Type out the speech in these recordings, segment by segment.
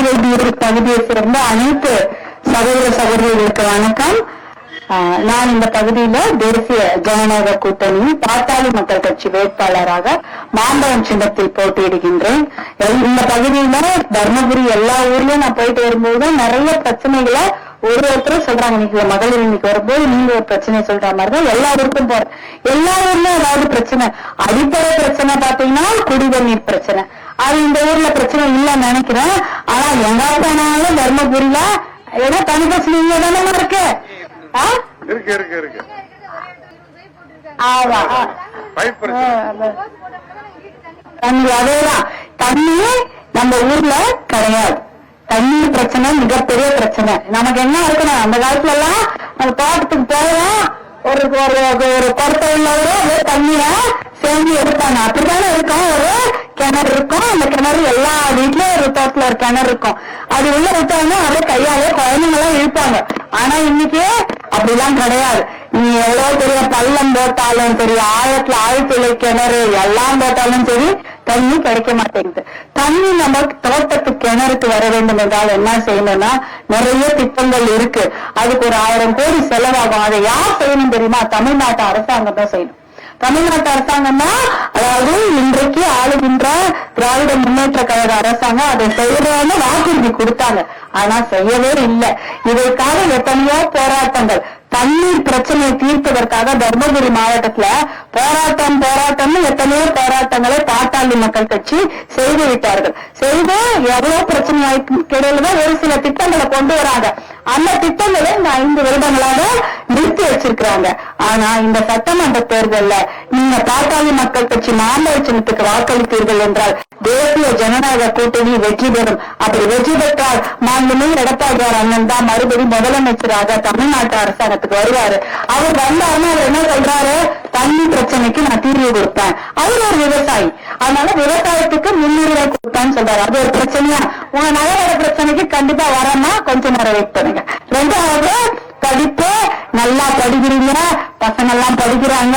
வைத்திய பகுதியை சேர்ந்த அனைத்து சகோதர சகோதரிகளுக்கு வணக்கம். நான் இந்த பகுதியில தேசிய ஜனநாயக கூட்டணி பாட்டாளி மக்கள் கட்சி வேட்பாளராக மாம்பழம் சின்னத்தில் போட்டியிடுகின்றேன். இந்த பகுதியில தர்மபுரி எல்லா ஊர்லயும் நான் போயிட்டு வரும்போது நிறைய பிரச்சனைகளை ஒருத்தரும் சொல்றாங்க. இன்னைக்கு மகளிர் இன்னைக்கு வரும்போது நீங்க ஒரு பிரச்சனை சொல்ற மாதிரிதான் எல்லா ஊருக்கும் போறேன். எல்லா ஊர்லயும் ஏதாவது பிரச்சனை, அடிப்படை பிரச்சனை பாத்தீங்கன்னா குடிநீர் பிரச்சனை. அது இந்த ஊர்ல பிரச்சனை இல்லைன்னு நினைக்கிறேன். ஆனா எங்க போனாலும் தர்மபுரியில ஏதோ தனி பிரச்சனை இங்க தானே இருக்கு. அதேதான், தண்ணி நம்ம ஊர்ல கிடையாது. தண்ணீர் பிரச்சனை மிகப்பெரிய பிரச்சனை. நமக்கு என்ன இருக்கணும், அந்த காலத்துல எல்லாம் நம்ம தோட்டத்துக்கு போவோம், ஒரு குடத்தை உள்ளவரோ தண்ணிய சேர்ந்து எடுப்பாங்க. அப்படித்தானே இருக்கும். ஒரு கிணறு இருக்கும், அந்த கிணறு எல்லா வீட்லயும் ஒரு தோட்டத்துல ஒரு கிணறு இருக்கும். அது உள்ள விட்டாங்கன்னா அப்படியே கையாலே குழந்தைங்க எல்லாம் இழுப்பாங்க. ஆனா இன்னைக்கு அப்படிலாம் கிடையாது. நீ எவ்வளவு பெரிய பள்ளம் போட்டாலும் சரி, ஆழத்துல கிணறு எல்லாம் போட்டாலும் சரி, தண்ணி கிடைக்க மாட்டேங்குது. தண்ணி நம்ம தோட்டத்து கிணறுக்கு வர வேண்டும் என்றால் என்ன செய்யணும்னா, நிறைய திட்டங்கள் இருக்கு. அதுக்கு ஒரு 1000 கோடி செலவாகும். அதை யார் செய்யணும் தெரியுமா? தமிழ்நாட்டு அரசாங்கம் தான் செய்யணும். தமிழ்நாட்டு அரசாங்கம் தான், அதாவது இன்றைக்கு ஆளுகின்ற திராவிட முன்னேற்ற கழக அரசாங்கம் அதை செய்யறதுன்னு வாக்குறுதி கொடுத்தாங்க. ஆனா செய்யவே இல்லை. இதற்காக எத்தனையோ போராட்டங்கள், தண்ணீர் பிரச்சனையை தீர்ப்பதற்காக தர்மபுரி மாவட்டத்துல போராட்டம்னு எத்தனையோ போராட்டங்களை பாட்டாளி மக்கள் கட்சி செய்து விட்டார்கள். செய்து எவ்வளவு பிரச்சனை கிடையில்தான் ஒரு சில திட்டங்களை கொண்டு வராங்க. அந்த திட்டங்களை இந்த 5 வருடங்களாக நிறுத்தி வச்சிருக்கிறாங்க. ஆனா இந்த சட்டமன்ற தேர்தல்ல நீங்க பாட்டாளி மக்கள் கட்சி மாம்பழ சின்னத்துக்கு வாக்களித்தீர்கள் என்றால் தேசிய ஜனநாயக கூட்டணி வெற்றி பெறும். அப்படி வெற்றி பெற்றால் மாண்புமிகு எடப்பாடியார் அண்ணன் தான் மறுபடியும் முதலமைச்சராக தமிழ்நாட்டு அரசாங்கத்துக்கு வருவாரு. அவர் வந்தாருன்னா அவர் என்ன சொல்றாரு, தண்ணி பிரச்சனைக்கு நான் தீர்வு கொடுப்பேன். அவர் ஒரு விவசாயி, அதனால விவசாயத்துக்கு முன்னுரிமை கொடுப்பேன்னு சொல்றாரு. அது ஒரு பிரச்சனையா? உங்க நகர பிரச்சனைக்கு கண்டிப்பா வரமா கொஞ்ச நேரம் வெயிட் பண்ணுங்க. 2வது, படிப்பு நல்லா படிக்கிறீங்க, பசங்க எல்லாம் படிக்கிறாங்க,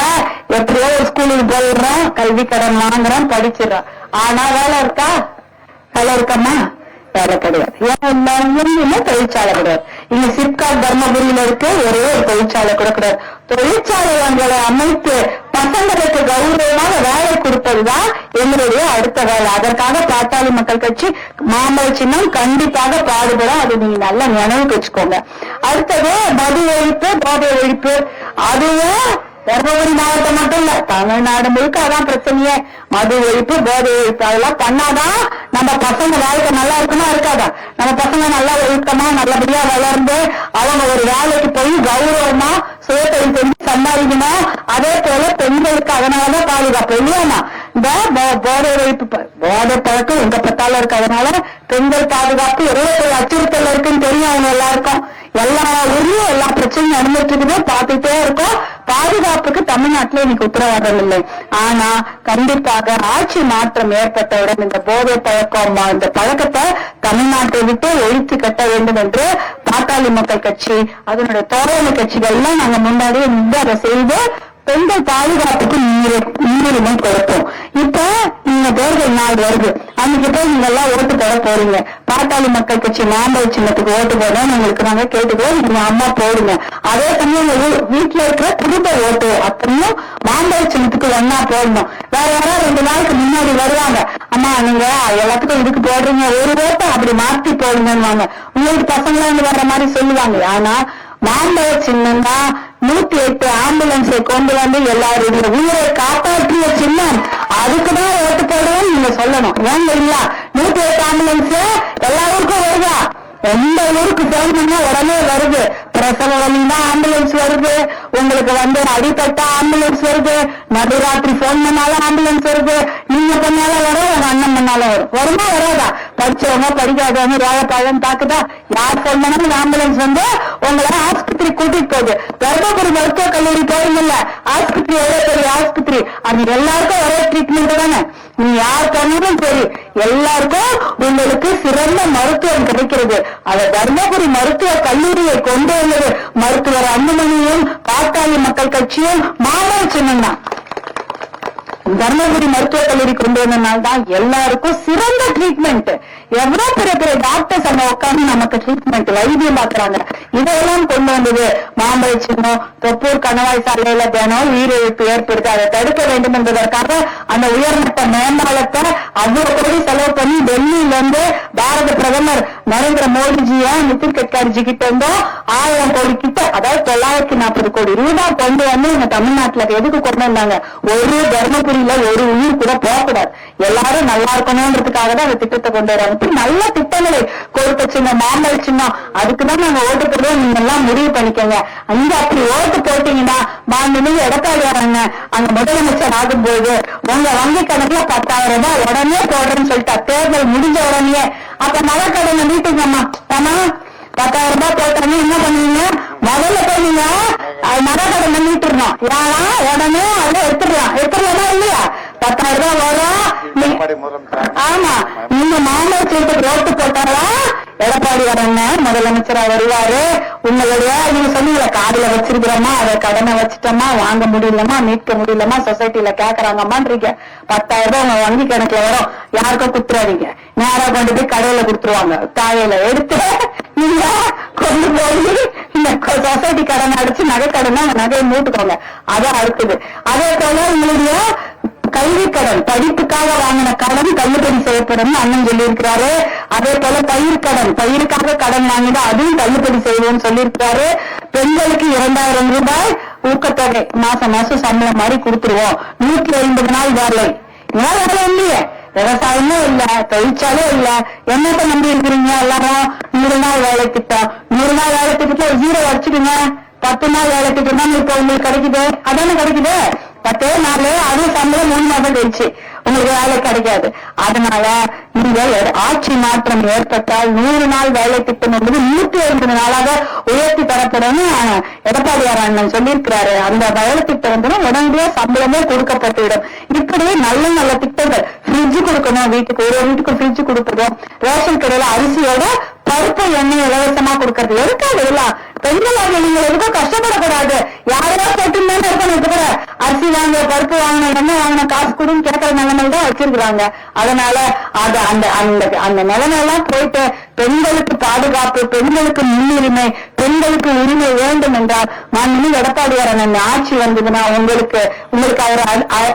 எப்படியோ ஒரு ஸ்கூலுக்கு போயிடுறோம், கல்வி கடன் வாங்குறோம், படிச்சிடறோம். ஆனா வேலை இருக்கா? வேலை இருக்கம்மா? வேலை கிடையாது. ஏன்னா தொழிற்சாலை கிடையாது. இங்க சிப்காட் தர்மபுரியில இருக்கு, ஒரே ஒரு தொழிற்சாலை கூட கிடையாது. தொழிற்சாலைகளை அமைத்து பசங்களுக்கு கௌரவமாக வேலை கொடுப்பதுதான் எங்களுடைய அடுத்த வேலை. அதற்காக பாட்டாளி மக்கள் கட்சி மாம்பழ சின்னம் கண்டிப்பாக பாடுபடும். அது நீங்க நல்லா நினைவுக்கு வச்சுக்கோங்க. அடுத்தது மது ஒழிப்பு, போதை ஒழிப்பு. அதுவும் தர்மபுரி மாவட்டம் மட்டும் இல்ல, தமிழ்நாடு முழுக்க அதான் பிரச்சனையே. மது ஒழிப்பு, போதை ஒழிப்பு. அதெல்லாம் பண்ணாதான் நம்ம பசங்க வாழ்க்கை நல்லா இருக்குமா இருக்காதா? நம்ம பசங்க நல்லா ஒழுக்கமா நல்லபடியா வளர்ந்து அவங்க ஒரு வேலைக்கு போய் கௌரவமா சுயத்தொழில் செஞ்சு சம்பாதிக்கணும். அதே போல பெண்களுக்கு அதனாலதான் பாதுகாப்பு இல்லையாமா. இந்த போதை ஒழிப்பு, போதை பழக்கம் எங்க பத்தாலும் இருக்கு. அதனால பெண்கள் பாதுகாப்பு எவ்வளவு அச்சுறுத்தல் இருக்குன்னு தெரியும் அவங்க எல்லாருக்கும். எல்லா ஊர்லயும் எல்லா பிரச்சனையும் நடந்துட்டு இருக்குது, பார்த்துட்டே இருக்கோம். பாதுகாப்புக்கு தமிழ்நாட்டில இன்னைக்கு உத்தரவாதம் இல்லை. ஆனா கண்டிப்பாக ஆட்சி மாற்றம் ஏற்பட்டவுடன் இந்த போதை பழக்கம், இந்த பழக்கத்தை தமிழ்நாட்டை விட்டு ஒழித்து கட்ட வேண்டும் என்று பாட்டாளி மக்கள் கட்சி அதனுடைய தோழமை கட்சிகள் எல்லாம் நாங்க முன்னாடியே அதை செய்து பெண்கள் பாதுகாப்புக்கு முன்னுரிமை கொடுப்போம். இப்ப நீங்க தேர்தல் நாள் வருது, அன்னைக்கு போய் நீங்க எல்லாம் ஓட்டு போட போறீங்க. பாட்டாளி மக்கள் கட்சி மாம்பழ சின்னத்துக்கு ஓட்டு போடணும் உங்களுக்கு நாங்க கேட்டுக்கிறோம். நீங்க அம்மா போடுங்க. அதே சமயம் வீட்டுல இருக்கிற குடும்ப ஓட்டு அப்படியும் மாம்பழ சின்னத்துக்கு ஒன்னா போடணும். வேற யாராவது 2 நாளுக்கு முன்னாடி வருவாங்க, அம்மா நீங்க எல்லாத்துக்கும் இதுக்கு போடுறீங்க, ஒரு ஓட்டை அப்படி மாற்றி போடுங்கன்னு உங்களுக்கு பசங்களை வந்து வர்ற மாதிரி சொல்லுவாங்க. ஆனா மாம்பழ சின்னம் தான் 108 ஆம்புலன்ஸை கொண்டு வந்து எல்லாருடைய உயிரை காப்பாற்றிய சின்னம். அதுக்குதான் ஓட்டு போடுவோம் நீங்க சொல்லணும். ஏன் தெரியுங்களா? 108 ஆம்புலன்ஸ் எல்லா ஊருக்கும் வருதா? எந்த ஊருக்கு போகணும்னா உடனே வருது. பிரசவ வலினா ஆம்புலன்ஸ் வருது, உங்களுக்கு வந்து அடிப்பட்ட ஆம்புலன்ஸ் வருது, நடுராத்திரி போன் பண்ணாலும் ஆம்புலன்ஸ் வருது, நீங்க பண்ணாலும் வரும், உங்க அண்ணன் பண்ணாலும் வரும். வருமா வராதா? படிச்சவங்க படிக்காதவங்க வேலைப்பாழம் தாக்குதா? யார் போன் பண்ணாலும் ஆம்புலன்ஸ் வந்து உங்களை ஆஸ்பத்திரி கூட்டிட்டு போகுது. தர்மபுரி மருத்துவ கல்லூரி போறீங்கல்ல, ஆஸ்பத்திரி எவ்வளவு பெரிய ஆஸ்பத்திரி, அது எல்லாருக்கும் ஒரே ட்ரீட்மெண்ட் தானே. நீ யார் பண்ணாலும் சரி, எல்லாருக்கும் உங்களுக்கு சிறந்த மருத்துவம் கிடைக்கிறது. அதை தர்மபுரி மருத்துவ கல்லூரியை கொண்டு வந்தது மருத்துவர் அன்புமணியும் பாட்டாளி மக்கள் கட்சியும் மாம்பழ சின்னம் தான். தர்மபுரி மருத்துவக் கல்லூரி கொண்டு வந்ததுனால்தான் எல்லாருக்கும் சிறந்த ட்ரீட்மெண்ட். எவ்வளவு பெரிய பெரிய டாக்டர்ஸ் அங்க உட்காந்து நமக்கு ட்ரீட்மெண்ட் வைத்தியம் பாக்குறாங்க. இதெல்லாம் கொண்டு வந்தது மாம்பழ சின்னம். தொப்பூர் கணவாய் சாலையில தினம் உயிரிழப்பு ஏற்படுது. அதை தடுக்க வேண்டும் என்பதற்காக அந்த உயர்மட்ட மேம்பாலத்தை அவ்வளவு கோடி செலவு பண்ணி டெல்லியில இருந்து பாரத பிரதமர் நரேந்திர மோடிஜியா நிதின் கட்காரிஜி கிட்ட இருந்தோம் 1000 கோடி கிட்ட, அதாவது 940 கோடி ரூபாய் கொண்டு வந்து இங்க தமிழ்நாட்டுல எதுக்கு கொண்டு வந்தாங்க? ஒரு தர்மபுரியில ஒரு உயிர் கூட போகக்கூடாது, எல்லாரும் நல்லா இருக்கணும்ன்றதுக்காக தான் அந்த திட்டத்தை கொண்டு வராங்க. நல்ல திட்டங்களை கொடுக்க சின்னம் மாம்பழ சின்னம் அதுக்குதான் நாங்க ஓட்டு போடுவோம். நீங்க எல்லாம் முடிவு பண்ணிக்கோங்க. அங்க அப்படி ஓட்டு போட்டீங்கன்னா மாண்புமிகு எடப்பாடி வராங்க அங்க முதலமைச்சர் ஆகும்போது உங்க வங்கி கணக்குல 10,000 ரூபாய் உடனே போடுறேன்னு சொல்லிட்டா, தேர்தல் முடிஞ்ச உடனே. அப்ப நகைக்கடனை நீட்டுங்கம்மா. ஆமா 10,000 ரூபாய் போட்டாங்க, என்ன பண்ணுவீங்க? முதல்ல போய் நீங்க நகைக்கடனை நீட்டுறோம். ஏன்னா உடனே அதுல எடுத்துடலாம் இல்லையா? 10,000 ரூபாய் வரும். ஆமா, நீங்க மாம்பழ சீட்டுக்கு ஓட்டு போட்டாரா எடப்பாடி வரங்க முதலமைச்சரா வருவாரு. உங்களுடைய நீங்க சொன்னீங்களா காதுல வச்சிருக்கிறோமா, அதை கடனை வச்சுட்டோமா, வாங்க முடியலமா, மீட்க முடியலமா, சொசைட்டில கேக்குறாங்கம்மான்றீங்க. 10,000 ரூபாய் உங்க வங்கி கணக்குல வரும். யாருக்கும் குத்துறாதீங்க, நேரா கொண்டு போய் கடையில குடுத்துருவாங்க. தாயில எடுத்து நீங்க கொண்டு போய் இந்த சொசைட்டி கடனை அடிச்சு நகை கடனை அந்த நகையை மூட்டுக்கோங்க. அதான் அடுத்தது. அதே போல உங்களுடைய கல்வி கடன், படிப்புக்காக வாங்கின கடன் தள்ளுபடி செய்யப்படும் அண்ணன் சொல்லியிருக்கிறாரு. அதே போல பயிருக்காக கடன் வாங்கினா அதுவும் தள்ளுபடி செய்வோம்னு சொல்லியிருக்கிறாரு. பெண்களுக்கு 2000 ரூபாய் ஊக்கத்தொகை மாசம் மாசம் சம்பளம் மாதிரி கொடுத்துருவோம். 150 நாள் வேலை. வேலை இல்லையே, விவசாயமும் இல்ல, தொழிற்சாலே இல்ல, என்னத்த நம்பி இருக்கிறீங்க எல்லாரும்? 100 நாள் வேலை திட்டம். 100 நாள் வேலை திட்டத்துல 0 அடிச்சுடுங்க. 10 நாள் வேலை திட்டம் தான் இப்ப உங்களுக்கு கிடைக்குது. அதானே கிடைக்குது. 10 நாள் அது சம்பளம் 3 மாதம் கழிச்சு உங்களுக்கு வேலை கிடைக்காது. அதனால நீங்க ஆட்சி மாற்றம் ஏற்பட்டால் 100 நாள் வேலை திட்டம் என்பது 150 நாளாக உயர்த்தி தரப்படும் எடப்பாடியார் அண்ணன் சொல்லியிருக்கிறாரு. அந்த வேலை திட்டம் வந்து உடனடியா சம்பளமே கொடுக்கப்பட்டுவிடும். இப்படி நல்ல நல்ல திட்டங்கள். ஃப்ரிட்ஜ் கொடுக்கணும், வீட்டுக்கு ஒரு வீட்டுக்கு ஃப்ரிட்ஜ் கொடுப்பதும், ரேஷன் கடையில அரிசியோட பருப்பு எண்ணெய் இலவசமா கொடுக்கறது. எதுக்காக எல்லாம் பெண்களாக நீங்க எதுக்கும் கஷ்டப்படக்கூடாது. யாரையாவது போட்டுன்னு இருக்கணும். இப்ப கூட அரிசி வாங்க, பருப்பு வாங்கின, எண்ணெய் வாங்கின, காசு கொடுன்னு கேட்கற நிலைமையில தான் வச்சிருக்கிறாங்க. அதனால அது அந்த நிலைமையெல்லாம் போயிட்டு பெண்களுக்கு பாதுகாப்பு, பெண்களுக்கு முன்னுரிமை, பெண்களுக்கு உரிமை வேண்டும் என்றால் மாண்புமிகு எடப்பாடியார் அண்ணன் ஆட்சி வந்ததுன்னா உங்களுக்கு அவர்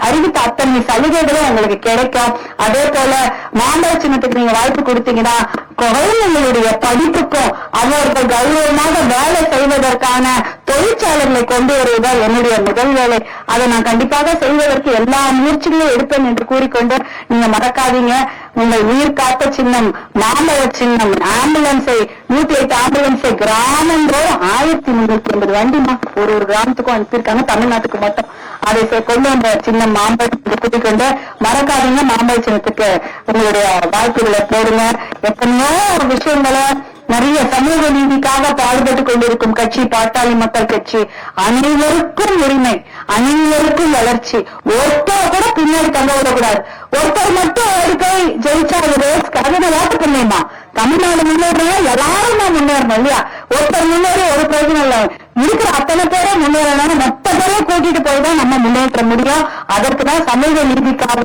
அறிவித்த அத்தனை சலுகைகளும் உங்களுக்கு கிடைக்கும். அதே போல மாம்பழ சின்னத்துக்கு நீங்க வாய்ப்பு கொடுத்தீங்கன்னா குழந்தைங்களுடைய படிப்புக்கும் அவர்கள் கௌரவமாக வேலை செய்வதற்கான தொழிற்சாலைகளை கொண்டு வருவதால் என்னுடைய முதல் வேலை. அதை நான் கண்டிப்பாக செய்வதற்கு எல்லா முயற்சிகளையும் எடுப்பேன் என்று கூறிக்கொண்டு நீங்க மறக்காதீங்க, உங்கள் உயிர் காத்த சின்னம் மாம்பழ சின்னம். ஆம்புலன்ஸை 108 ஆம்புலன்ஸை கிராமந்தோறும் 1380 வண்டிமா ஒரு கிராமத்துக்கும் அனுப்பியிருக்காங்க, தமிழ்நாட்டுக்கு மட்டும். அதை கொண்டு வந்த சின்னம் மாம்பழத்துக்கு கூட்டிக் கொண்டு மறக்காதீங்க. மாம்பழ சின்னத்துக்கு உங்களுடைய வாய்ப்புகளை போடுங்க. எத்தனையோ விஷயங்களை நிறைய சமூக நீதிக்காக பாடுபட்டுக் கொண்டிருக்கும் கட்சி பாட்டாளி மக்கள் கட்சி. அனைவருக்கும் உரிமை, அனைவருக்கும் வளர்ச்சி. ஒருத்தர் கூட பின்னாடி தங்க விடக்கூடாது. ஒருத்தர் மட்டும் ஒரு கை ஜெயிச்சா அதை ஓட்டு பண்ணேமா. தமிழ்நாடு முன்னேறணும், எல்லாரும் நான் முன்னேறணும் இல்லையா? ஒருத்தர் முன்னேறி ஒரு பிரயோஜனம் இல்லை. இருக்கிற அத்தனை பேரை முன்னேறணும், மொத்த பேரையும் கூட்டிட்டு போய் தான் நம்ம முன்னேற்ற முடியும். அதற்குதான் சமூக நீதிக்காக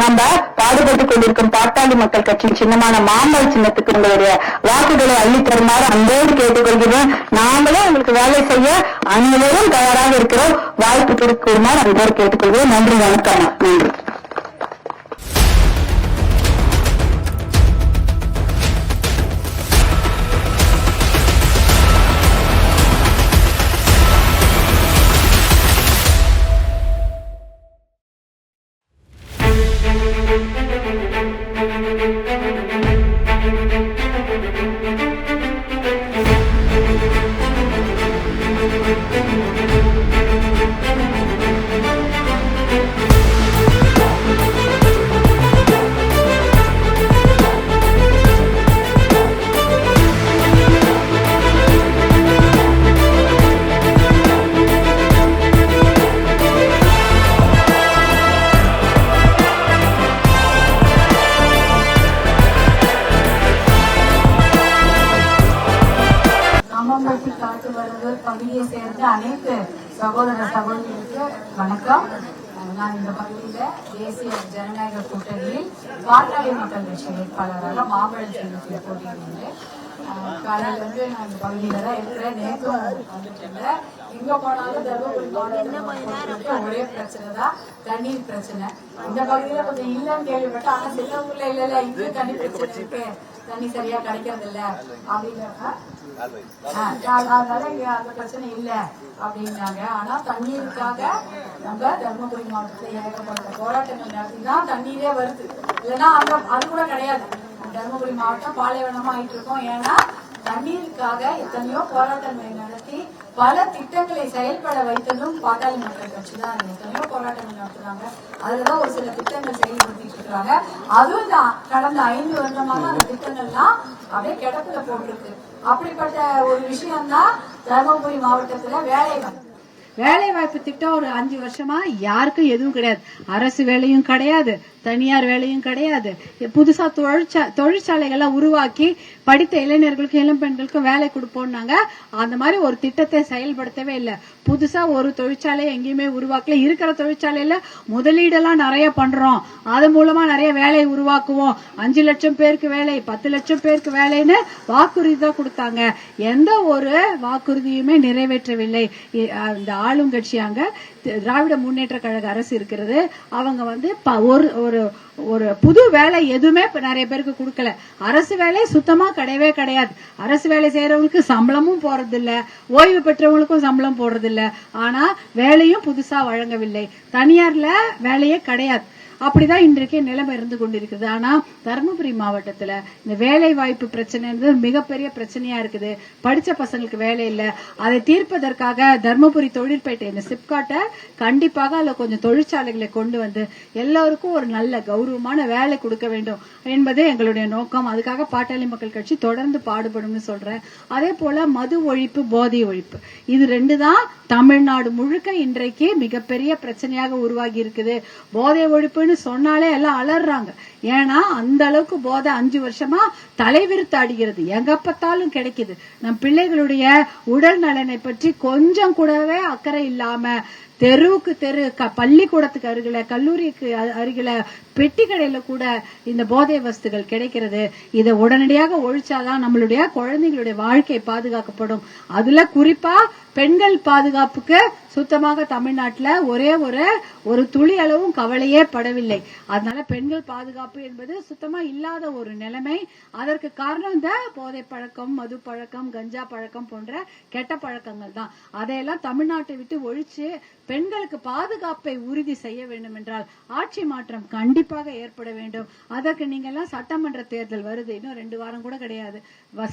நம்ம பாடுபட்டுக் கொண்டிருக்கும் பாட்டாளி மக்கள் கட்சியின் சின்னமான மாம்பழ சின்னத்துக்கு உங்களுடைய வாக்குகளை அள்ளி தருமாறு அன்போடு கேட்டுக்கொள்கிறேன். நாங்களும் உங்களுக்கு வேலை செய்ய அனைவரும் தயாராக இருக்கிறோம். வாய்ப்பு கொடுக்குமாறு அன்போடு கேட்டுக்கொள்கிறேன். நன்றி, வணக்கம். நன்றி. பகுதியை சேர்ந்த அனைத்து சகோதர சகோதரிகளுக்கு வணக்கம். நான் இந்த பகுதியில தேசிய ஜனநாயக கூட்டணியில் பாட்டாளி மக்கள் கட்சி வேட்பாளராக மாம்பழம் சின்னத்தில் போட்டியிடுகிறேன். காலையில இருந்து நான் இந்த பகுதியில தான் இருக்கிறேன். நேற்றும் வந்துட்டு இருந்தேன். எங்க போனாலும் தர்மபுரி மாவட்டத்தில் ஒரே பிரச்சனை தான், தண்ணீர் பிரச்சனை. இந்த பகுதியில கொஞ்சம் இல்லன்னு கேள்விப்பட்டேன். ஆனா சில ஊர்ல இல்ல இங்க தண்ணி பிரச்சனை இருக்கு, தண்ணி சரியா கிடைக்கிறது இல்ல அப்படிங்கிறப்ப அதனால அந்த பிரச்சனை இல்ல அப்படின்னாங்க. ஆனா தண்ணீருக்காக நம்ம தர்மபுரி மாவட்டத்துல ஏகப்பட்ட போராட்டங்கள் நடத்திதான் தண்ணீரே வருது. இல்லைன்னா அது கூட கிடையாது. தர்மபுரி மாவட்டம் பாலைவனமா ஆயிட்டு இருக்கோம். ஏன்னா தண்ணீருக்காக எத்தனையோ போராட்டங்களை நடத்தி பல திட்டங்களை செயல்பட வைத்ததும் பாட்டாளி மக்கள் கட்சி தான். எத்தனையோ போராட்டங்கள் நடத்துறாங்க, அதுலதான் ஒரு சில திட்டங்கள் செயல்படுத்திட்டு இருக்காங்க. அதுவும் கடந்த 5 வருடமாக அந்த திட்டங்கள்லாம் அப்படியே கிடப்புல போட்டிருக்கு. அப்படிப்பட்ட ஒரு விஷயம் தான் தர்மபுரி மாவட்டத்துல வேலை வாய்ப்பு திட்டம். ஒரு 5 வருஷமா யாருக்கும் எதுவும் கிடையாது. அரசு வேலையும் கிடையாது, தனியார் வேலையும் கிடையாது. புதுசா தொழிற்சாலைகள்லாம் உருவாக்கி படித்த இளைஞர்களுக்கும் இளம் பெண்களுக்கும் வேலை கொடுப்போம்னாங்க. அந்த மாதிரி ஒரு திட்டத்தை செயல்படுத்தவே இல்லை. புதுசா ஒரு தொழிற்சாலை எங்கேயுமே உருவாக்கல. இருக்கிற தொழிற்சாலையில முதலீடெல்லாம் நிறைய பண்றோம், அது மூலமா நிறைய வேலை உருவாக்குவோம், 5 லட்சம் பேருக்கு வேலை, 10 லட்சம் பேருக்கு வேலைன்னு வாக்குறுதி தான் கொடுத்தாங்க. எந்த ஒரு வாக்குறுதியுமே நிறைவேற்றவில்லை. இந்த ஆளுங்கட்சியாங்க திராவிட முன்னேற்ற கழக அரசு இருக்கிறது. அவங்க ஒரு புது வேலை எதுவுமே நிறைய பேருக்கு கொடுக்கல. அரசு வேலை சுத்தமா கிடையவே கிடையாது. அரசு வேலை செய்யறவங்களுக்கு சம்பளமும் போறது இல்ல, ஓய்வு பெற்றவங்களுக்கும் சம்பளம் போடுறது இல்ல. ஆனா வேலையும் புதுசா வழங்கவில்லை. தனியார்ல வேலையே கிடையாது. அப்படிதான் இன்றைக்கு நிலைமை இருந்து கொண்டிருக்குது. ஆனா தருமபுரி மாவட்டத்துல இந்த வேலை வாய்ப்பு பிரச்சனை மிகப்பெரிய பிரச்சனையா இருக்குது. படிச்ச பசங்களுக்கு வேலை இல்ல. அதை தீர்ப்பதற்காக தருமபுரி தொழிற்பேட்டை இந்த சிப்காட்டை கண்டிப்பாக அதுல கொஞ்சம் தொழிற்சாலைகளை கொண்டு வந்து எல்லாருக்கும் ஒரு நல்ல கௌரவமான வேலை கொடுக்க வேண்டும் என்பது எங்களுடைய நோக்கம். அதுக்காக பாட்டாளி மக்கள் கட்சி தொடர்ந்து பாடுபடும் சொல்றேன். அதே போல மது ஒழிப்பு, போதை ஒழிப்பு, இது 2 தான் தமிழ்நாடு முழுக்க இன்றைக்கு மிகப்பெரிய பிரச்சனையாக உருவாகி இருக்குது. போதை ஒழிப்பு சொன்னாலே எல்லாம் அலறாங்க. ஏன்னா அந்த அளவுக்கு போதை 5 வருஷமா தலைவிரித்து அடிக்கிறது, எங்க பார்த்தாலும் கிடைக்குது. நம் பிள்ளைகளுடைய உடல் நலனை பற்றி கொஞ்சம் கூடவே அக்கறை இல்லாம தெருவுக்கு தெரு, பள்ளிக்கூடத்துக்கு அருகில, கல்லூரிக்கு அருகில, பெட்டி கடையில கூட இந்த போதை வஸ்துகள் கிடைக்கிறது. இதை உடனடியாக ஒழிச்சாதான் நம்மளுடைய குழந்தைகளுடைய வாழ்க்கை பாதுகாக்கப்படும். அதுல குறிப்பா பெண்கள் பாதுகாப்புக்கு சுத்தமாக தமிழ்நாட்டுல ஒரே ஒரு துளி அளவும் கவலையே படவில்லை. அதனால பெண்கள் பாதுகாப்பு என்பது சுத்தமா இல்லாத ஒரு நிலைமை. அதற்கு காரணம் இந்த போதை பழக்கம், மது பழக்கம், கஞ்சா பழக்கம் போன்ற கெட்ட பழக்கங்கள் தான். அதையெல்லாம் தமிழ்நாட்டை விட்டு ஒழிச்சு பெண்களுக்கு பாதுகாப்பை உறுதி செய்ய வேண்டும் என்றால் ஆட்சி மாற்றம் கண்டிப்பாக ஏற்பட வேண்டும். அதற்கு நீங்க எல்லாம் சட்டமன்ற தேர்தல் வருது, இன்னும் 2 வாரம் கூட கிடையாது.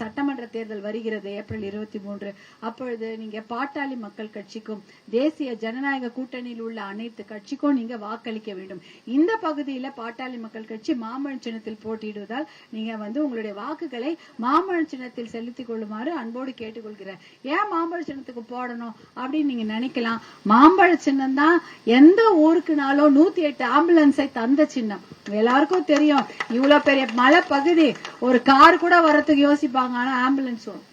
சட்டமன்ற தேர்தல் வருகிறது ஏப்ரல் 23. அப்பொழுது நீங்க பாட்டாளி மக்கள் கட்சிக்கும் தேசிய ஜனநாயக கூட்டணியில் உள்ள அனைத்து கட்சிக்கும் நீங்க வாக்களிக்க வேண்டும். இந்த பகுதியில பாட்டாளி மக்கள் கட்சி மாம்பழ சின்னத்தில் போட்டியிடுவதால் நீங்க உங்களுடைய வாக்குகளை மாம்பழ சின்னத்தில் செலுத்திக் கொள்ளுமாறு அன்போடு கேட்டுக்கொள்கிறேன். ஏன் மாம்பழ சின்னத்துக்கு போடணும் அப்படின்னு நீங்க நினைக்கலாம். மாம்பழ சின்னம் தான் எந்த ஊருக்குனாலும் 108 ஆம்புலன்ஸை தந்த சின்னம். எல்லாருக்கும் தெரியும். இவ்வளவு பெரிய மலை பகுதி, ஒரு கார் கூட வரத்துக்கு யோசிப்பாங்க, ஆனா ஆம்புலன்ஸ் வரும்.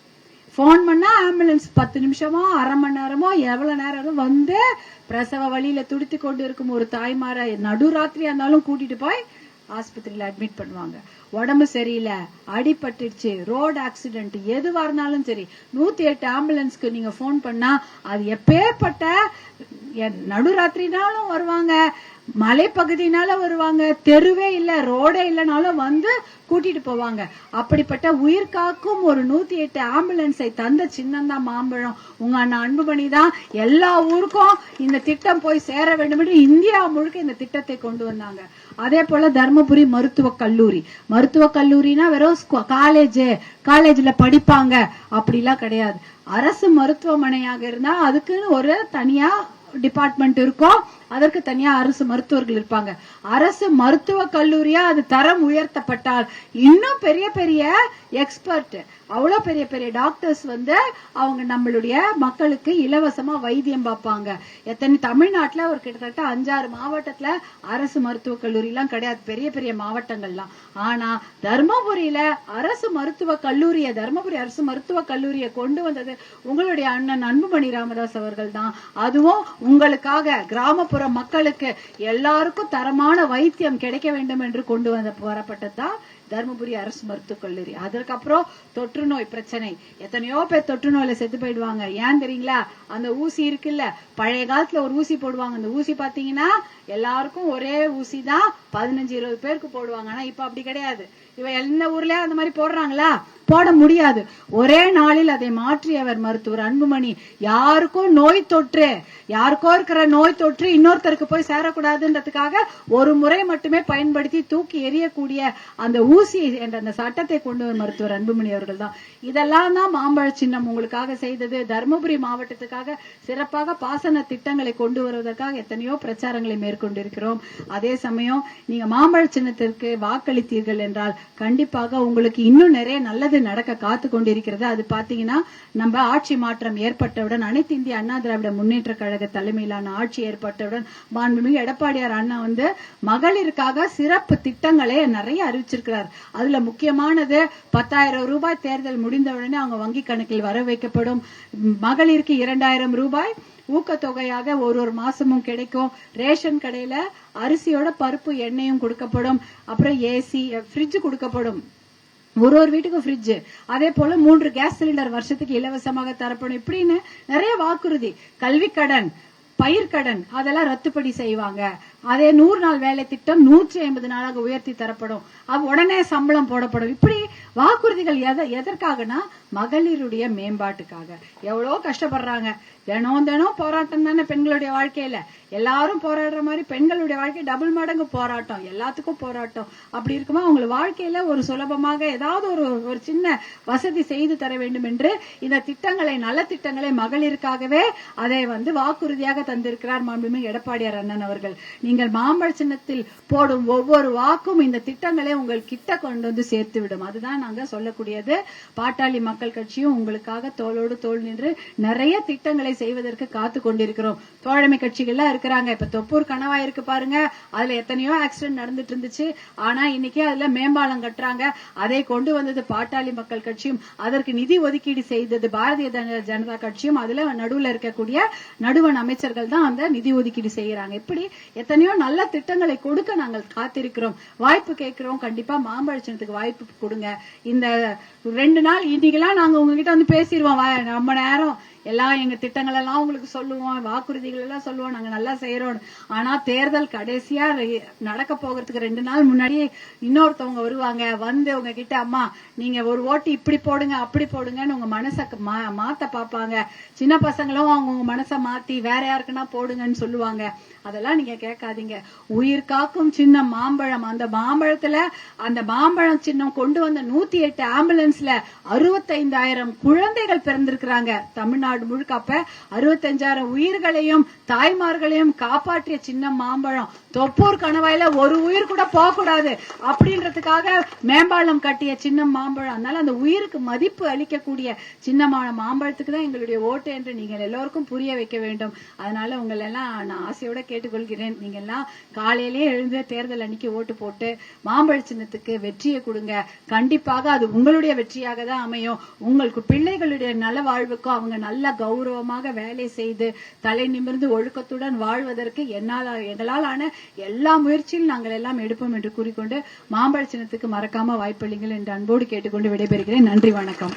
போன் பண்ணா ஆம்புலன்ஸ் 10 நிமிஷமோ, அரை மணி நேரமோ, எவ்வளவு நேரம் வந்து பிரசவ வழியில துடித்து கொண்டு இருக்கும் ஒரு தாய்மார நடுராத்திரியா இருந்தாலும் கூட்டிட்டு போய் ஆஸ்பத்திரியில அட்மிட் பண்ணுவாங்க. உடம்பு சரியில்லை, அடிபட்டுடுச்சு, ரோடு ஆக்சிடென்ட், எதுவா இருந்தாலும் சரி 108 ஆம்புலன்ஸ்க்கு நீங்க போன் பண்ணா அது எப்பேற்பட்ட நடுராத்திரினாலும் வருவாங்க, மலைப்பகுதினால வருவாங்க, தெருவே இல்ல, ரோடே இல்லைனாலும் வந்து கூட்டிட்டு போவாங்க. அப்படிப்பட்ட உயிர் காக்கும் ஒரு 108 ஆம்புலன்ஸை தந்த சின்னம் தான் மாம்பழம். உங்க அண்ணன் அன்புமணி தான் எல்லா ஊருக்கும் இந்த திட்டம் போய் சேர வேண்டும் என்று இந்தியா முழுக்க இந்த திட்டத்தை கொண்டு வந்தாங்க. அதே போல தர்மபுரி மருத்துவக் கல்லூரினா வெறும் காலேஜ்ல படிப்பாங்க அப்படிலாம் கிடையாது. அரசு மருத்துவமனையாக இருந்தா அதுக்குன்னு ஒரு தனியா டிபார்ட்மெண்ட் இருக்கும், அதற்கு தனியா அரசு மருத்துவர்கள் இருப்பாங்க. அரசு மருத்துவக் கல்லூரியா அது தரம் உயர்த்தப்பட்டால் இன்னும் பெரிய பெரிய எக்ஸ்பர்ட், அவ்வளவு பெரிய பெரிய டாக்டர்ஸ் அவங்க நம்மளுடைய மக்களுக்கு இலவசமா வைத்தியம் பார்ப்பாங்க. எத்தனை தமிழ்நாட்டுல ஒரு கிட்டத்தட்ட 5-6 மாவட்டத்துல அரசு மருத்துவக் கல்லூரி எல்லாம் கிடையாது, பெரிய பெரிய மாவட்டங்கள்லாம். ஆனா தர்மபுரியில அரசு மருத்துவக் கல்லூரிய, தர்மபுரி அரசு மருத்துவக் கல்லூரியை கொண்டு வந்தது உங்களுடைய அண்ணன் அன்புமணி ராமதாஸ் அவர்கள் தான். அதுவும் உங்களுக்காக, கிராமப்புற தருமபுரம் மக்களுக்கு எல்லாருக்கும் தரமான வைத்தியம் கிடைக்க வேண்டும் என்று கொண்டு வரப்பட்டதுதான் தருமபுரி அரசு மருத்துவக் கல்லூரி. அதற்கப்புறம் தொற்று நோய் பிரச்சனை, எத்தனையோ பேர் தொற்று நோயில செத்து போயிடுவாங்க. ஏன் தெரியுங்களா? அந்த ஊசி இருக்குல்ல, பழைய காலத்துல ஒரு ஊசி போடுவாங்க. அந்த ஊசி பாத்தீங்கன்னா எல்லாருக்கும் ஒரே ஊசி தான் 15-20 பேருக்கு போடுவாங்க. ஆனா இப்ப அப்படி கிடையாது. இவ எந்த ஊர்லயே அந்த மாதிரி போடுறாங்களா? போட முடியாது. ஒரே நாளில் அதை மாற்றியவர் மருத்துவர் அன்புமணி. யாருக்கும் நோய் தொற்று, யாருக்கோ இருக்கிற நோய் தொற்று இன்னொருத்தருக்கு போய் சேரக்கூடாதுன்றதுக்காக ஒரு முறை மட்டுமே பயன்படுத்தி தூக்கி எறியக்கூடிய அந்த ஊசி என்ற அந்த சட்டத்தை கொண்டு வரும் மருத்துவர் அன்புமணி அவர்கள் தான். இதெல்லாம் தான் மாம்பழ சின்னம் உங்களுக்காக செய்தது. தருமபுரி மாவட்டத்துக்காக சிறப்பாக பாசன திட்டங்களை கொண்டு வருவதற்காக எத்தனையோ பிரச்சாரங்களை மேற்கொண்டிருக்கிறோம். அதே சமயம் நீங்க மாம்பழ சின்னத்திற்கு வாக்களித்தீர்கள் என்றால் கண்டிப்பாக உங்களுக்கு இன்னும் நிறைய நல்லது நடக்க காத்து கொண்டிருக்கிறது. அது பாத்தீங்கன்னா நம்ம ஆட்சி மாற்றம் ஏற்பட்டவுடன், அனைத்து இந்திய அண்ணா திராவிட முன்னேற்ற கழக தலைமையிலான ஆட்சி ஏற்பட்டவுடன் மாண்புமிகு எடப்பாடியார் அண்ணா மகளிருக்காக சிறப்பு திட்டங்களை நிறைய அறிவிச்சிருக்கிறார். அதுல முக்கியமானது 10,000 ரூபாய் தேர்தல் முடிந்தவுடனே அவங்க வங்கி கணக்கில் வர வைக்கப்படும். மகளிருக்கு 2,000 ரூபாய் ஊக்கத்தொகையாக ஒரு மாசமும் கிடைக்கும். ரேஷன் கடையில அரிசியோட பருப்பு எண்ணெயும் கொடுக்கப்படும். அப்புறம் ஏசி, ஃப்ரிட்ஜ் கொடுக்கப்படும். ஒரு வீட்டுக்கும் ஃப்ரிட்ஜ். அதே போல 3 கேஸ் சிலிண்டர் வருஷத்துக்கு இலவசமாக தரப்படும். இப்படின்னு நிறைய வாக்குறுதி. கல்வி கடன், பயிர்கடன் அதெல்லாம் ரத்துப்படி செய்வாங்க. அதே 100 நாள் வேலை திட்டம் 150 நாளாக உயர்த்தி தரப்படும். உடனே சம்பளம் போடப்படும். இப்படி வாக்குறுதிகள் எதற்காகனா மகளிருடைய மேம்பாட்டுக்காக. எவ்வளவு கஷ்டப்படுறாங்க. தினம் போராட்டம் தானே பெண்களுடைய வாழ்க்கையில. எல்லாரும் போராடுற மாதிரி பெண்களுடைய வாழ்க்கை டபுள் மடங்கு போராட்டம், எல்லாத்துக்கும் போராட்டம். அப்படி இருக்குமா உங்க வாழ்க்கையில ஒரு சுலபமாக ஏதாவது ஒரு சின்ன வசதி செய்து தர வேண்டும் என்று இந்த திட்டங்களை, நல்ல திட்டங்களை மகளிருக்காகவே அதை வாக்குறுதியாக தந்திருக்கிறார் மாண்புமிகு எடப்பாடியார் அண்ணன் அவர்கள். நீங்கள் மாம்பழ சின்னத்தில் போடும் ஒவ்வொரு வாக்கும் இந்த திட்டங்களை உங்கள் கிட்ட கொண்டு சேர்த்து விடும். அதுதான் நாங்க சொல்லக்கூடியது. பாட்டாளி மக்கள் கட்சியும் உங்களுக்காக தோளோடு தோள் நின்று நிறைய திட்டங்களை செய்வதற்கு காத்து கொண்டிருக்கிறோம். தோழமை கட்சிகள்லாம் இருக்கிறாங்க. இப்ப தொப்பூர் கணவாய் இருக்கு பாருங்க, அதுல எத்தனையோ ஆக்சிடென்ட் நடந்துட்டு இருந்துச்சு. ஆனா இன்னைக்கு அதுல மேம்பாலம் கட்டுறாங்க. அதை கொண்டு வந்தது பாட்டாளி மக்கள் கட்சியும், அதற்கு நிதி ஒதுக்கீடு செய்தது பாரதிய ஜனதா கட்சியும். அதுல நடுவுல இருக்கக்கூடிய நடுவண் அமைச்சர்கள் தான் அந்த நிதி ஒதுக்கீடு செய்யறாங்க. இப்படி எத்தனையோ நல்ல திட்டங்களை கொடுக்க நாங்கள் காத்திருக்கிறோம். வாய்ப்பு கேட்கிறோம். கண்டிப்பா மாம்பழ சின்னத்துக்கு வாய்ப்பு கொடுங்க. இந்த 2 நாள் இன்னைக்கெல்லாம் நாங்க உங்ககிட்ட பேசிடுவோம். ரொம்ப நேரம் எல்லாம் எங்க திட்டங்கள் எல்லாம் உங்களுக்கு சொல்லுவோம், வாக்குறுதிகள் எல்லாம் சொல்லுவோம், நாங்க நல்லா செய்யறோம். ஆனா தேர்தல் கடைசியா நடக்க போகிறதுக்கு 2 நாள் முன்னாடியே இன்னொருத்தவங்க வருவாங்க. உங்ககிட்ட அம்மா நீங்க ஒரு ஓட்டு இப்படி போடுங்க அப்படி போடுங்கன்னு உங்க மனசை மாத்த பாப்பாங்க. சின்ன பசங்களும் அவங்க மனசை மாத்தி வேற யாருக்குன்னா போடுங்கன்னு சொல்லுவாங்க. அதெல்லாம் நீங்க கேட்காதீங்க. உயிர் காக்கும் சின்னம் மாம்பழம். அந்த மாம்பழத்துல அந்த மாம்பழம் சின்னம் கொண்டு வந்த 108 ஆம்புலன்ஸ்ல 65,000 குழந்தைகள் பிறந்திருக்கிறாங்க தமிழ்நாடு முழுக்க. அப்ப 65,000 உயிர்களையும் தாய்மார்களையும் காப்பாற்றிய சின்னம் மாம்பழம். தொப்பூர் கணவாயில ஒரு உயிர் கூட போக கூடாது அப்படின்றதுக்காக மேம்பாலம் கட்டிய சின்னம் மாம்பழம். அதனால அந்த உயிருக்கு மதிப்பு அளிக்கக்கூடிய சின்னமான மாம்பழத்துக்கு தான் எங்களுடைய ஓட்டு என்று நீங்கள் எல்லோருக்கும் புரிய வைக்க வேண்டும். அதனால உங்களை எல்லாம் நான் ஆசையோட கேட்டுக்கொள்கிறேன். நீங்க எல்லாம் காலையிலேயே எழுந்து தேர்தல் அன்னைக்கு ஓட்டு போட்டு மாம்பழ சின்னத்துக்கு வெற்றியை கொடுங்க. கண்டிப்பாக அது உங்களுடைய வெற்றியாக தான் அமையும். உங்களுக்கு பிள்ளைகளுடைய நல வாழ்வுக்கும் அவங்க நல்ல கௌரவமாக வேலை செய்து தலை நிமிர்ந்து ஒழுக்கத்துடன் வாழ்வதற்கு எங்களால் ஆன எல்லா முயற்சியும் நாங்கள் எல்லாம் எடுப்போம் என்று கூறிக்கொண்டு மாம்பழ சின்னத்துக்கு மறக்காம வாய்ப்பளிங்கள் என்று அன்போடு கேட்டுக்கொண்டு விடைபெறுகிறேன். நன்றி, வணக்கம்.